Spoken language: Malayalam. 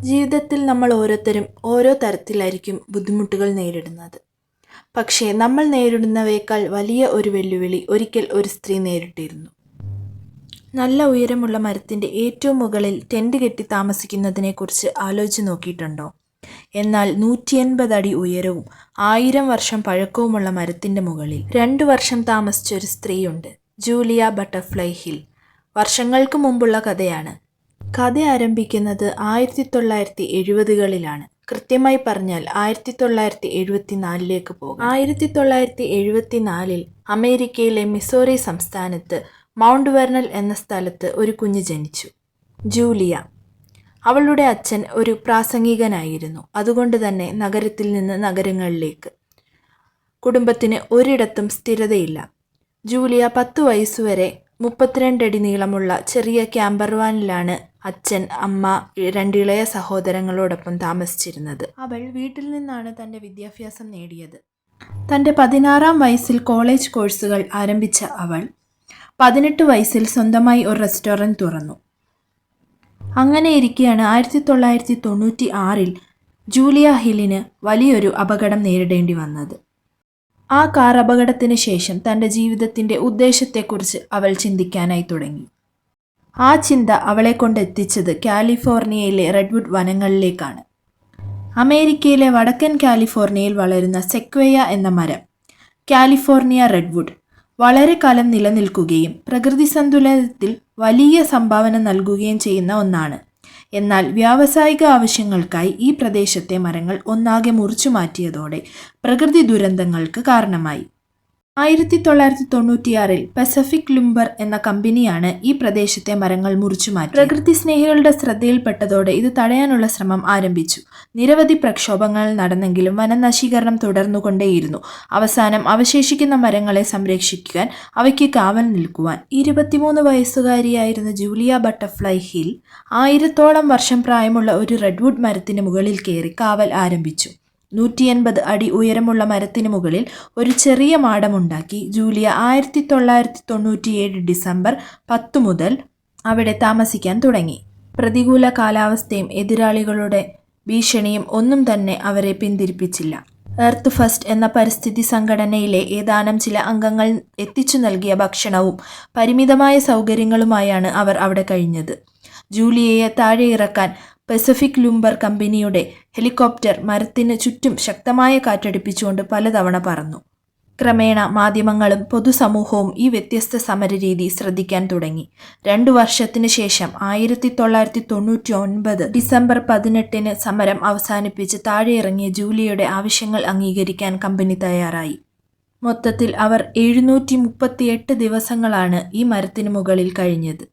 ജീവിതത്തിൽ നമ്മൾ ഓരോരുത്തരും ഓരോ തരത്തിലായിരിക്കും ബുദ്ധിമുട്ടുകൾ നേരിടുന്നത്. പക്ഷേ നമ്മൾ നേരിടുന്നവയേക്കാൾ വലിയ ഒരു വെല്ലുവിളി ഒരിക്കൽ ഒരു സ്ത്രീ നേരിട്ടിരുന്നു. നല്ല ഉയരമുള്ള മരത്തിൻ്റെ ഏറ്റവും മുകളിൽ ടെൻ്റ് കെട്ടി താമസിക്കുന്നതിനെക്കുറിച്ച് ആലോചിച്ച് നോക്കിയിട്ടുണ്ടോ? എന്നാൽ 180 അടി ഉയരവും 1000 വർഷം പഴക്കവുമുള്ള മരത്തിൻ്റെ മുകളിൽ 2 വർഷം താമസിച്ച ഒരു സ്ത്രീയുണ്ട്, ജൂലിയ ബട്ടർഫ്ലൈ ഹിൽ. വർഷങ്ങൾക്ക് മുമ്പുള്ള കഥയാണ്. കഥ ആരംഭിക്കുന്നത് 1970കളിലാണ്. കൃത്യമായി പറഞ്ഞാൽ 1974ലേക്ക് പോകും. 1974 അമേരിക്കയിലെ മിസോറി സംസ്ഥാനത്ത് മൗണ്ട് വെർണൽ എന്ന സ്ഥലത്ത് ഒരു കുഞ്ഞ് ജനിച്ചു, ജൂലിയ. അവളുടെ അച്ഛൻ ഒരു പ്രാസംഗികനായിരുന്നു. അതുകൊണ്ട് തന്നെ നഗരത്തിൽ നിന്ന് നഗരങ്ങളിലേക്ക് കുടുംബത്തിന് ഒരിടത്തും സ്ഥിരതയില്ല. ജൂലിയ 10 വയസ്സുവരെ 32 അടി നീളമുള്ള ചെറിയ ക്യാമ്പർ വാനിലാണ് അച്ഛൻ, അമ്മ, 2 ഇളയ സഹോദരങ്ങളോടൊപ്പം താമസിച്ചിരുന്നത്. അവൾ വീട്ടിൽ നിന്നാണ് തൻ്റെ വിദ്യാഭ്യാസം നേടിയത്. തൻ്റെ 16-ാം വയസ്സിൽ കോളേജ് കോഴ്സുകൾ ആരംഭിച്ച അവൾ 18 വയസ്സിൽ സ്വന്തമായി ഒരു റെസ്റ്റോറൻറ്റ് തുറന്നു. അങ്ങനെ ഇരിക്കെയാണ് 1996 ജൂലിയ ഹില്ലിന് വലിയൊരു അപകടം നേരിടേണ്ടി വന്നത്. ആ കാർ അപകടത്തിന് ശേഷം തൻ്റെ ജീവിതത്തിൻ്റെ ഉദ്ദേശത്തെക്കുറിച്ച് അവൾ ചിന്തിക്കാനായി തുടങ്ങി. ആ ചിന്ത അവളെ കൊണ്ടെത്തിച്ചത് കാലിഫോർണിയയിലെ റെഡ്വുഡ് വനങ്ങളിലേക്കാണ്. അമേരിക്കയിലെ വടക്കൻ കാലിഫോർണിയയിൽ വളരുന്ന സെക്വേയ എന്ന മരം, കാലിഫോർണിയ റെഡ്വുഡ്, വളരെ കാലം നിലനിൽക്കുകയും പ്രകൃതി സന്തുലനത്തിൽ വലിയ സംഭാവന നൽകുകയും ചെയ്യുന്ന ഒന്നാണ്. എന്നാൽ വ്യാവസായിക ആവശ്യങ്ങൾക്കായി ഈ പ്രദേശത്തെ മരങ്ങൾ ഒന്നാകെ മുറിച്ചു മാറ്റിയതോടെ പ്രകൃതി ദുരന്തങ്ങൾക്ക് കാരണമായി. 1996 പസഫിക് ലുംബർ എന്ന കമ്പനിയാണ് ഈ പ്രദേശത്തെ മരങ്ങൾ മുറിച്ചു മാറ്റി. പ്രകൃതി സ്നേഹികളുടെ ശ്രദ്ധയിൽപ്പെട്ടതോടെ ഇത് തടയാനുള്ള ശ്രമം ആരംഭിച്ചു. നിരവധി പ്രക്ഷോഭങ്ങൾ നടന്നെങ്കിലും വനനശീകരണം തുടർന്നുകൊണ്ടേയിരുന്നു. അവസാനം അവശേഷിക്കുന്ന മരങ്ങളെ സംരക്ഷിക്കാൻ, അവയ്ക്ക് കാവൽ നിൽക്കുവാൻ 23 വയസ്സുകാരിയായിരുന്ന ജൂലിയ ബട്ടർഫ്ലൈ ഹിൽ 1000ഓളം വർഷം പ്രായമുള്ള ഒരു റെഡ്വുഡ് മരത്തിന് മുകളിൽ കയറി കാവൽ ആരംഭിച്ചു. 180 അടി ഉയരമുള്ള മരത്തിന് മുകളിൽ ഒരു ചെറിയ മാടമുണ്ടാക്കി ജൂലിയ 1997 ഡിസംബർ 10 മുതൽ അവിടെ താമസിക്കാൻ തുടങ്ങി. പ്രതികൂല കാലാവസ്ഥയും എതിരാളികളുടെ ഭീഷണിയും ഒന്നും തന്നെ അവരെ പിന്തിരിപ്പിച്ചില്ല. എർത്ത് ഫസ്റ്റ് എന്ന പരിസ്ഥിതി സംഘടനയിലെ ഏതാനും ചില അംഗങ്ങൾ എത്തിച്ചു നൽകിയ ഭക്ഷണവും പരിമിതമായ സൗകര്യങ്ങളുമായാണ് അവർ അവിടെ കഴിഞ്ഞത്. ജൂലിയയെ താഴെ ഇറക്കാൻ പസഫിക് ലുംബർ കമ്പനിയുടെ ഹെലികോപ്റ്റർ മരത്തിന് ചുറ്റും ശക്തമായ കാറ്റടിപ്പിച്ചുകൊണ്ട് പലതവണ പറന്നു. ക്രമേണ മാധ്യമങ്ങളും പൊതുസമൂഹവും ഈ വ്യത്യസ്ത സമരരീതി ശ്രദ്ധിക്കാൻ തുടങ്ങി. 2 വർഷത്തിന് ശേഷം 1999 ഡിസംബർ 18 സമരം അവസാനിപ്പിച്ച് താഴെ ഇറങ്ങിയ ജൂലിയയുടെ ആവശ്യങ്ങൾ അംഗീകരിക്കാൻ കമ്പനി തയ്യാറായി. മൊത്തത്തിൽ അവർ 738 ദിവസങ്ങളാണ് ഈ മരത്തിന് മുകളിൽ കഴിഞ്ഞത്.